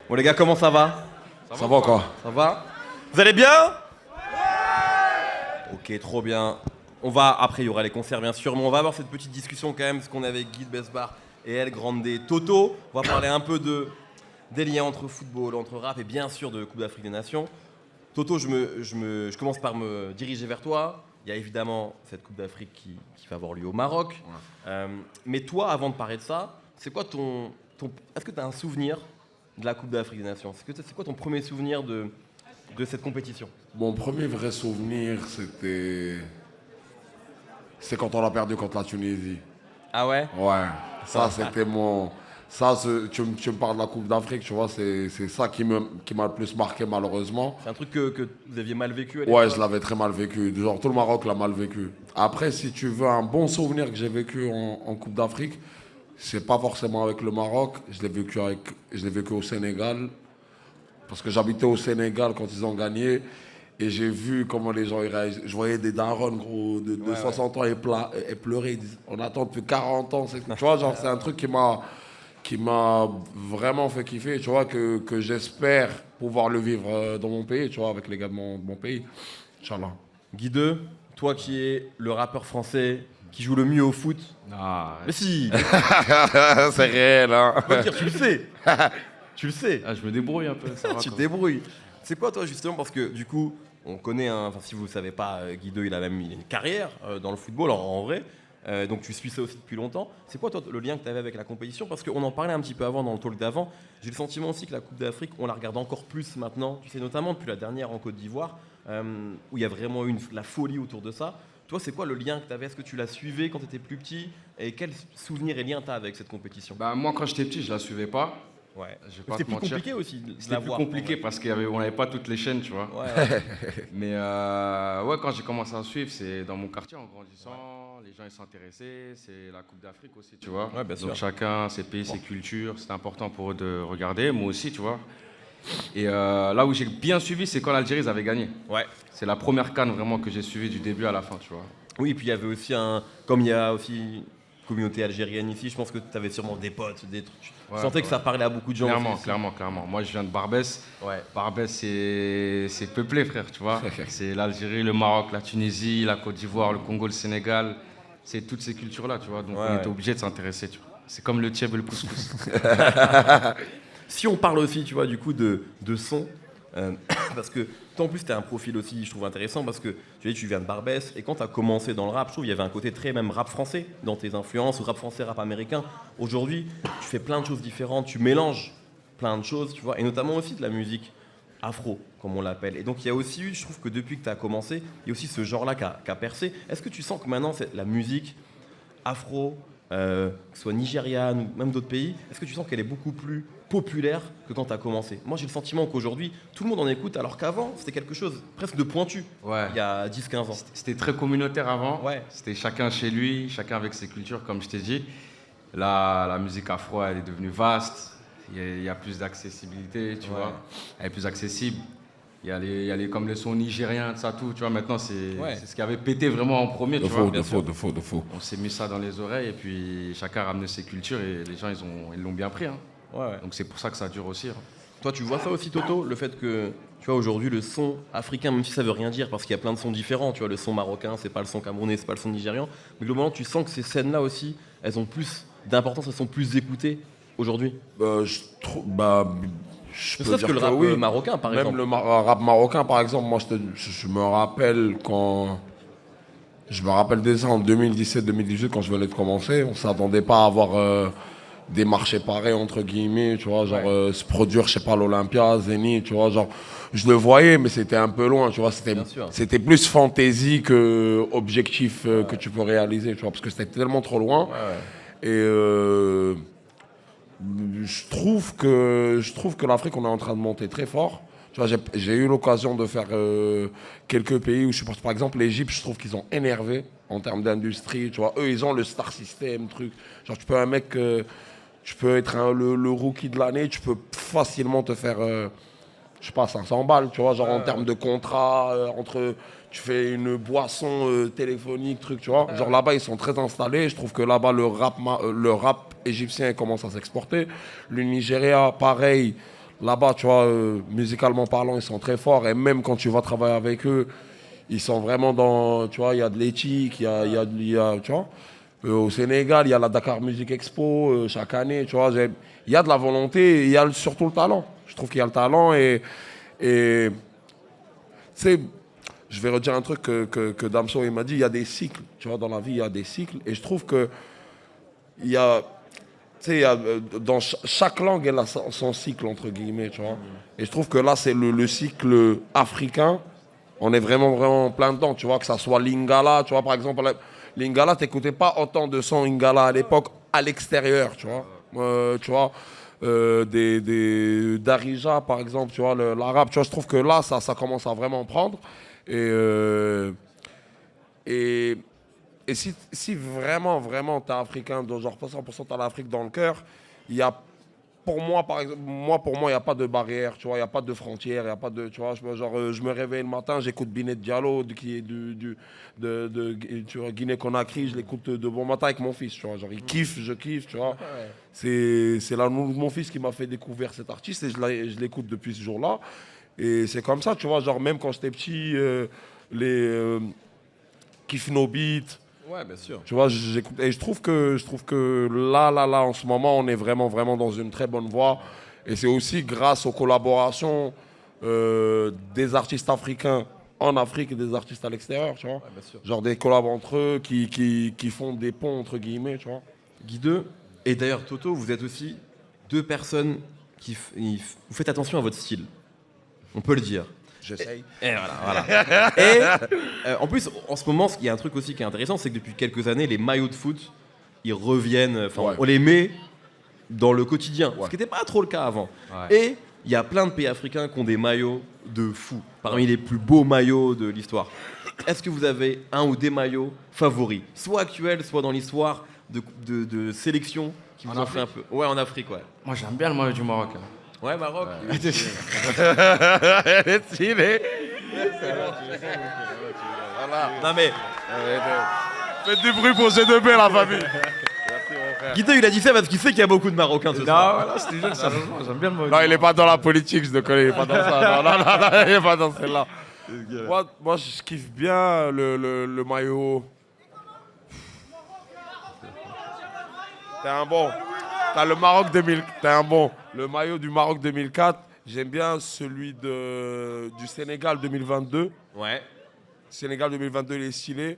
Bon les gars, comment ça va? Ça va quoi? Ça va? Vous allez bien? Ok, trop bien. Après il y aura les concerts bien sûr, mais on va avoir cette petite discussion quand même, parce qu'on est avec Guy de Besbar et El Grande Toto. On va parler un peu des liens entre football, entre rap et bien sûr de Coupe d'Afrique des Nations. Toto, je commence par me diriger vers toi. Il y a évidemment cette Coupe d'Afrique qui va avoir lieu au Maroc. Ouais. Mais toi, avant de parler de ça, c'est quoi est-ce que tu as un souvenir de la Coupe d'Afrique des Nations? C'est quoi ton premier souvenir de cette compétition? Mon premier vrai souvenir, c'est quand on a perdu contre la Tunisie. Ah ouais? Ouais, ça c'était mon... tu me parles de la Coupe d'Afrique, tu vois, c'est ça qui m'a le plus marqué malheureusement. C'est un truc que vous aviez mal vécu à l'époque? Ouais, je l'avais très mal vécu. Genre, tout le Maroc l'a mal vécu. Après, si tu veux un bon souvenir que j'ai vécu en Coupe d'Afrique, c'est pas forcément avec le Maroc. Je l'ai vécu au Sénégal. Parce que j'habitais au Sénégal quand ils ont gagné. Et j'ai vu comment les gens réagissent. Je voyais des darons, gros, de 60 ans et pleurer. Ils disent, on attend depuis 40 ans. Tu vois, genre, c'est un truc qui m'a vraiment fait kiffer, tu vois, que j'espère pouvoir le vivre dans mon pays, tu vois, avec les gars de mon pays. Inch'Allah. Guy 2, toi qui es le rappeur français qui joue le mieux au foot. Ah, mais si. C'est réel, hein. On va dire, tu le sais. Tu le sais. je me débrouille un peu. Ça va, Tu te débrouilles. C'est quoi toi justement, parce que du coup, on connaît, enfin si vous ne savez pas, Guy 2, il a même une carrière dans le football en vrai. Donc tu suis ça aussi depuis longtemps. C'est quoi toi le lien que tu avais avec la compétition? Parce qu'on en parlait un petit peu avant dans le talk d'avant. J'ai le sentiment aussi que la Coupe d'Afrique, on la regarde encore plus maintenant. Tu sais, notamment depuis la dernière en Côte d'Ivoire, où il y a vraiment eu la folie autour de ça. Toi, c'est quoi le lien que tu avais? Est-ce que tu la suivais quand tu étais plus petit? Et quels souvenirs et liens tu as avec cette compétition? Bah, moi, quand j'étais petit, je la suivais pas. Ouais. C'était plus compliqué aussi. C'était plus compliqué parce qu'on n'avait pas toutes les chaînes, tu vois. Ouais. Mais quand j'ai commencé à suivre, c'est dans mon quartier en grandissant. Ouais. Les gens ils s'intéressaient. C'est la Coupe d'Afrique aussi, tu vois. Ouais, bien sûr. Donc chacun, ses pays, ses cultures. C'est important pour eux de regarder. Moi aussi, tu vois. Et là où j'ai bien suivi, c'est quand l'Algérie avait gagné. Ouais. C'est la première CAN vraiment que j'ai suivie du début à la fin, tu vois. Oui, et puis il y avait aussi comme il y a aussi communauté algérienne ici, je pense que tu avais sûrement des potes, des trucs. Je sentais que ça parlait à beaucoup de gens. Clairement. Moi, je viens de Barbès. Ouais. Barbès, c'est peuplé, frère, tu vois. C'est l'Algérie, le Maroc, la Tunisie, la Côte d'Ivoire, le Congo, le Sénégal. C'est toutes ces cultures-là, tu vois. Donc, on était obligé de s'intéresser, tu vois. C'est comme le tieb et le couscous. Si on parle aussi, tu vois, du coup, de son, parce que toi, en plus, tu as un profil aussi, je trouve intéressant, parce que tu viens de Barbès, et quand tu as commencé dans le rap, je trouve qu'il y avait un côté très même rap français dans tes influences, ou rap français, rap américain. Aujourd'hui, tu fais plein de choses différentes, tu mélanges plein de choses, tu vois, et notamment aussi de la musique afro, comme on l'appelle. Et donc, il y a aussi eu, je trouve que depuis que tu as commencé, il y a aussi ce genre-là qui a percé. Est-ce que tu sens que maintenant, la musique afro, que ce soit nigériane ou même d'autres pays, est-ce que tu sens qu'elle est beaucoup plus populaire que quand tu as commencé? Moi, j'ai le sentiment qu'aujourd'hui, tout le monde en écoute, alors qu'avant, c'était quelque chose presque de pointu, il y a 10-15 ans. C'était très communautaire avant. Ouais. C'était chacun chez lui, chacun avec ses cultures, comme je t'ai dit. Là, la musique afro, elle est devenue vaste. Il y a plus d'accessibilité, tu vois. Elle est plus accessible. Il y a les comme les sons nigériens, ça, tout. Tu vois, maintenant, c'est ce qui avait pété vraiment en premier. De faux. On s'est mis ça dans les oreilles et puis chacun a ramené ses cultures et les gens, ils l'ont bien pris. Hein. Ouais. Donc c'est pour ça que ça dure aussi. Hein. Toi, tu vois ça aussi, Toto, le fait que, tu vois, aujourd'hui, le son africain, même si ça veut rien dire, parce qu'il y a plein de sons différents, tu vois, le son marocain, c'est pas le son camerounais, c'est pas le son nigérian, mais globalement, tu sens que ces scènes-là aussi, elles ont plus d'importance, elles sont plus écoutées aujourd'hui. Je peux dire que le rap marocain, par exemple. Même le rap marocain, par exemple, moi, je me rappelle Je me rappelle déjà en 2017-2018, quand je venais de commencer, on s'attendait pas à avoir des marchés pareils, entre guillemets, tu vois, genre se produire, je sais pas, l'Olympia, Zénith, tu vois, genre, je le voyais, mais c'était un peu loin, tu vois, c'était plus fantaisie que objectif que tu peux réaliser, tu vois, parce que c'était tellement trop loin. Et je trouve que l'Afrique, on est en train de monter très fort. Tu vois, j'ai eu l'occasion de faire quelques pays où je pense, par exemple, l'Égypte, je trouve qu'ils ont énervé en termes d'industrie. Tu vois, eux, ils ont le star system, truc. Genre, tu peux être le rookie de l'année, tu peux facilement te faire, je sais pas, 500 balles, tu vois, genre en termes de contrat, tu fais une boisson téléphonique, truc, tu vois. Genre là-bas, ils sont très installés. Je trouve que là-bas, le rap égyptien commence à s'exporter. Le Nigeria, pareil. là-bas, tu vois, musicalement parlant, ils sont très forts. Et même quand tu vas travailler avec eux, ils sont vraiment dans, tu vois, il y a de l'éthique, tu vois. Au Sénégal, il y a la Dakar Music Expo chaque année, tu vois. Il y a de la volonté, et il y a surtout le talent. Je trouve qu'il y a le talent et tu sais, je vais redire un truc que Damso il m'a dit, il y a des cycles, tu vois, dans la vie, il y a des cycles. Et je trouve que il y a, tu sais, dans chaque langue, elle a son cycle, entre guillemets, tu vois. Et je trouve que là, c'est le cycle africain. On est vraiment, vraiment plein dedans, tu vois, que ça soit Lingala, tu vois, par exemple, Lingala, t'écoutais pas autant de sons Lingala à l'époque à l'extérieur, tu vois. Tu vois, Darija, par exemple, tu vois, l'arabe, tu vois, je trouve que là, ça commence à vraiment prendre. Et, et si vraiment, vraiment, t'es africain, genre 100% t'as l'Afrique dans le cœur, il y a, pour moi, par exemple, pour moi, il n'y a pas de barrière, tu vois, il n'y a pas de frontière, il n'y a pas de, tu vois, je me réveille le matin, j'écoute Binet Diallo, qui est tu vois, Guinée-Conakry, je l'écoute de bon matin avec mon fils, tu vois, genre, il kiffe, je kiffe, tu vois. C'est là mon fils qui m'a fait découvrir cet artiste et je l'écoute depuis ce jour-là. Et c'est comme ça, tu vois, genre, même quand j'étais petit, Kiff No Beat. Ouais, bien sûr. Tu vois, j'écoute et je trouve que là, en ce moment, on est vraiment, vraiment dans une très bonne voie. Et c'est aussi grâce aux collaborations des artistes africains en Afrique et des artistes à l'extérieur, tu vois. Ouais, bien sûr. Genre des collabs entre eux qui font des ponts, entre guillemets, tu vois. Guideux, et d'ailleurs Toto, vous êtes aussi deux personnes vous faites attention à votre style. On peut le dire. J'essaye. Et voilà. Et en plus, en ce moment, il y a un truc aussi qui est intéressant, c'est que depuis quelques années, les maillots de foot, ils reviennent, Ouais. on les met dans le quotidien, Ouais. ce qui n'était pas trop le cas avant. Ouais. Et il y a plein de pays africains qui ont des maillots de fou, parmi les plus beaux maillots de l'histoire. Est-ce que vous avez un ou des maillots favoris, soit actuels, soit dans l'histoire de sélection qui vous En ont fait un peu. Ouais, en Afrique, ouais. Moi, j'aime bien le maillot du Maroc. Hein. Ouais, Maroc. Elle est stylée. Voilà. Non mais, Faites du bruit pour G2B, la famille. Guideux, il a dit ça parce qu'il sait qu'il y a beaucoup de Marocains ce Non, soir. voilà, c'était juste sérieusement, j'aime bien le maillot. Non, il est pas dans la politique, je te connais, il est pas dans ça. Non, il est pas dans celle-là. Moi, je kiffe bien le maillot. T'es un bon. T'as le Maroc 2000. T'es un bon. Le maillot du Maroc 2004. J'aime bien celui du Sénégal 2022. Ouais. Sénégal 2022, il est stylé.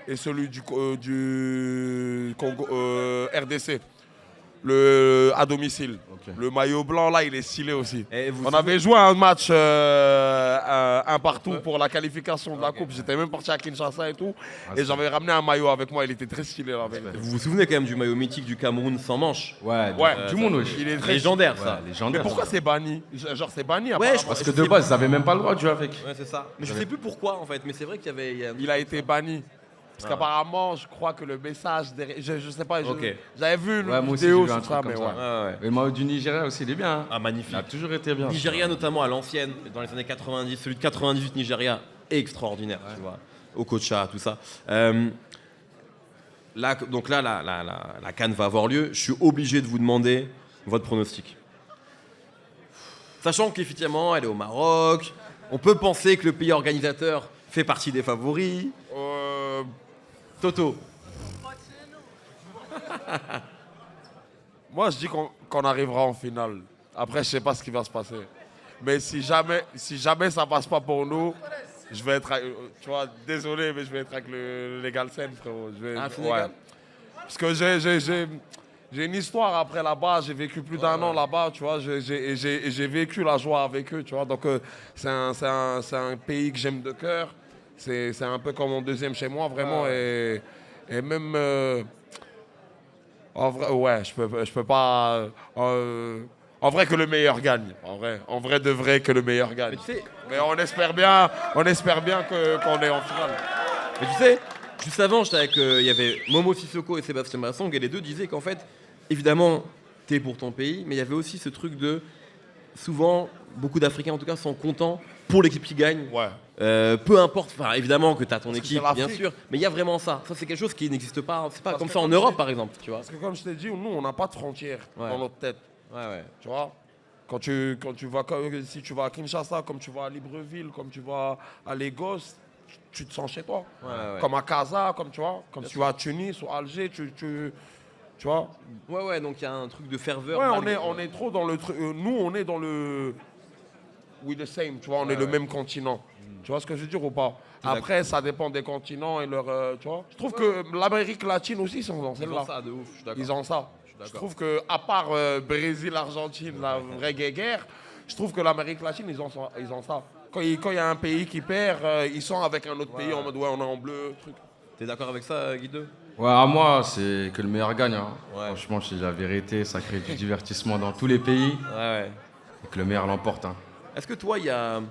Et celui du Congo, RDC. À domicile. Ok. Le maillot blanc, là, il est stylé aussi. Et vous On avait joué un match un partout pour la qualification de la Coupe. J'étais même parti à Kinshasa et tout. Et j'avais ramené un maillot avec moi. Il était très stylé, la vérité. Vous vous souvenez quand même du maillot mythique du Cameroun sans manche? Ouais, Ouais, du monde, wesh. il est très Légendaire Ouais, ça. légendaire. Mais pourquoi c'est banni? Genre, c'est banni Ouais, apparemment. je pense Parce que de base, ils avaient même pas le droit de jouer avec. Ouais, c'est ça. Mais je sais plus pourquoi en fait, mais c'est vrai qu'il y avait. Il a été banni. Parce qu'apparemment, je crois que le message derrière. Je sais pas, Ok. j'avais vu une Ouais, moi aussi, vidéo j'ai vu un sur ça, truc mais comme ouais. ça. Ouais, ouais. Et le maillot du Nigeria aussi, il est bien. Hein. Ah, magnifique. Il a toujours été bien. Nigeria notamment à l'ancienne, dans les années 90, celui de 98 Nigeria, extraordinaire, tu vois. Okocha, tout ça. Là, donc là, la CAN va avoir lieu. Je suis obligé de vous demander votre pronostic. Sachant qu'effectivement, elle est au Maroc, on peut penser que le pays organisateur fait partie des favoris. Toto. Moi, je dis qu'on arrivera en finale. Après, je sais pas ce qui va se passer. Mais si jamais ça passe pas pour nous, je vais être, tu vois, désolé, mais je vais être avec les Galsen, frérot. Sénégal. Parce que j'ai une histoire après là-bas. J'ai vécu plus d'un an là-bas, tu vois. J'ai vécu la joie avec eux, tu vois. Donc, c'est un pays que j'aime de cœur. C'est un peu comme mon deuxième chez moi, vraiment. Et même... en vrai, ouais, je peux pas... en vrai que le meilleur gagne. En vrai de vrai que le meilleur gagne. Mais tu sais, Mais on espère bien qu'on est en finale. Mais tu sais, juste avant, j'étais avec, il y avait Momo Sissoko et Sébastien Massong, et les deux disaient qu'en fait, évidemment, t'es pour ton pays, mais il y avait aussi ce truc de, souvent, beaucoup d'Africains en tout cas sont contents pour l'équipe qui gagne, Ouais. Peu importe, enfin, évidemment que tu as ton Parce que équipe, c'est bien l'Afrique. sûr, mais il y a vraiment ça. Ça, c'est quelque chose qui n'existe pas. C'est pas Parce comme que ça en comme Europe, c'est- par exemple, tu vois. Parce que comme je t'ai dit, nous, on n'a pas de frontières Ouais. dans notre tête. Ouais. Tu vois, quand tu vas, si tu vas à Kinshasa, comme tu vas à Libreville, comme tu vas à Lagos, tu te sens chez toi. Ouais. Comme à Casa, comme tu vois, comme si tu vas à Tunis ou à Alger, tu vois. Ouais, donc il y a un truc de ferveur. Ouais, malgré- on est trop dans le truc. Nous, on est dans le. We the same, tu vois, on est le même continent. Tu vois ce que je veux dire ou pas? Après, ça dépend des continents et leur. Tu vois. Je trouve que l'Amérique latine aussi, ils sont dans Ils celle-là. ont ça de ouf, je suis d'accord. Ils ont ça. Je d'accord. trouve que, à part Brésil, Argentine, la vraie guerre, je trouve que l'Amérique latine, ils ont ça. Quand il y a un pays qui perd, ils sont avec un autre pays en mode ouais, on est en bleu, truc. T'es d'accord avec ça, Guido? Ouais, à moi, c'est que le meilleur gagne. Hein. Ouais. Franchement, je dis la vérité, ça crée du divertissement dans tous les pays Ouais. et que le meilleur l'emporte. Hein. Est-ce que toi, il y a.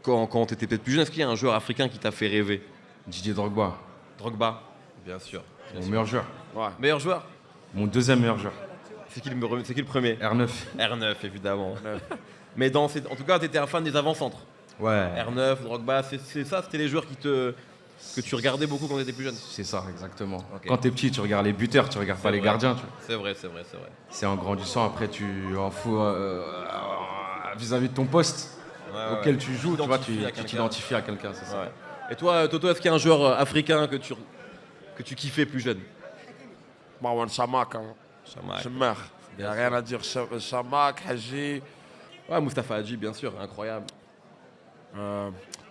Quand tu étais peut-être plus jeune, est-ce qu'il y a un joueur africain qui t'a fait rêver? Didier Drogba, Drogba? Bien sûr. mon meilleur joueur. Meilleur joueur? Mon deuxième meilleur joueur. C'est qui le premier? R9. R9, évidemment. Mais en tout cas, tu étais un fan des avant-centres. Ouais. R9, Drogba, c'est ça, c'était les joueurs que tu regardais beaucoup quand tu étais plus jeune. C'est ça, exactement. Ok. Quand t'es petit, tu regardes les buteurs, tu regardes pas les vrai. gardiens. Tu vois. C'est vrai. C'est en grandissant, après, tu en fous vis-à-vis de ton poste auquel tu joues, tu vois, tu t'identifies à quelqu'un. t'identifies à quelqu'un, c'est ça. Ouais. Et toi, Toto, est-ce qu'il y a un joueur africain que tu kiffais plus jeune? Marwan Chamak, hein. Chamak. Je meurs. Il n'y a rien à dire. Chamak, Haji. Ouais, Mustapha Hadji, bien sûr, incroyable.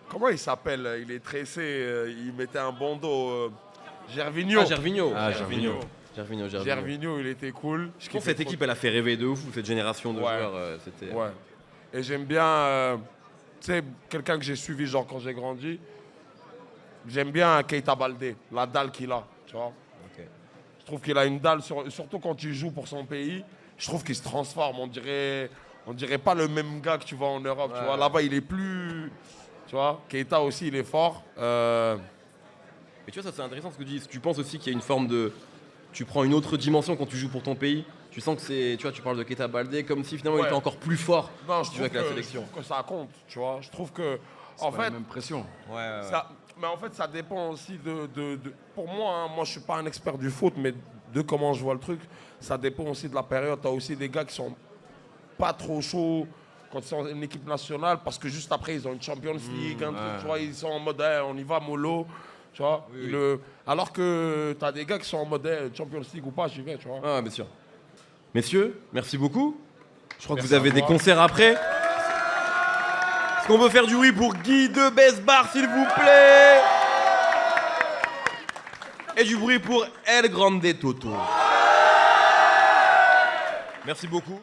Comment il s'appelle? Il est tressé, il mettait un bandeau. Gervinho. Ah, Gervinho. Gervinho. Gervinho, il était cool. Je pense que cette équipe, elle a fait rêver de ouf, cette génération de Ouais. joueurs. C'était. Ouais. Et j'aime bien, tu sais, quelqu'un que j'ai suivi, genre quand j'ai grandi. J'aime bien Keita Baldé, la dalle qu'il a, tu vois. Ok. Je trouve qu'il a une dalle, surtout quand il joue pour son pays. Je trouve qu'il se transforme. On dirait pas le même gars que tu vois en Europe, tu vois. Là-bas, il est plus, tu vois. Keita aussi, il est fort. Mais tu vois, ça c'est intéressant ce que tu dis. Tu penses aussi qu'il y a une forme de. Tu prends une autre dimension quand tu joues pour ton pays. Tu sens que c'est. Tu vois, tu parles de Keita Baldé comme si finalement il Ouais. était encore plus fort. Non, si tu joues avec la sélection. je trouve que ça compte, tu vois. Je trouve que, C'est en pas la fait, même pression. Ouais. mais en fait, ça dépend aussi pour moi, hein, moi je suis pas un expert du foot, mais de comment je vois le truc, ça dépend aussi de la période. Tu as aussi des gars qui sont pas trop chauds quand ils sont une équipe nationale, parce que juste après, ils ont une Champions League, un truc, tu vois, ils sont en mode, eh, on y va, mollo, tu vois. Alors que tu as des gars qui sont en mode, eh, Champions League ou pas, j'y vais, tu vois. Ah, bien sûr. Messieurs, merci beaucoup. Je crois que Merci vous avez à des toi. concerts après. Est-ce qu'on veut faire du oui pour Guy de Besbar, s'il vous plaît? Et du bruit pour El Grande Toto. Merci beaucoup.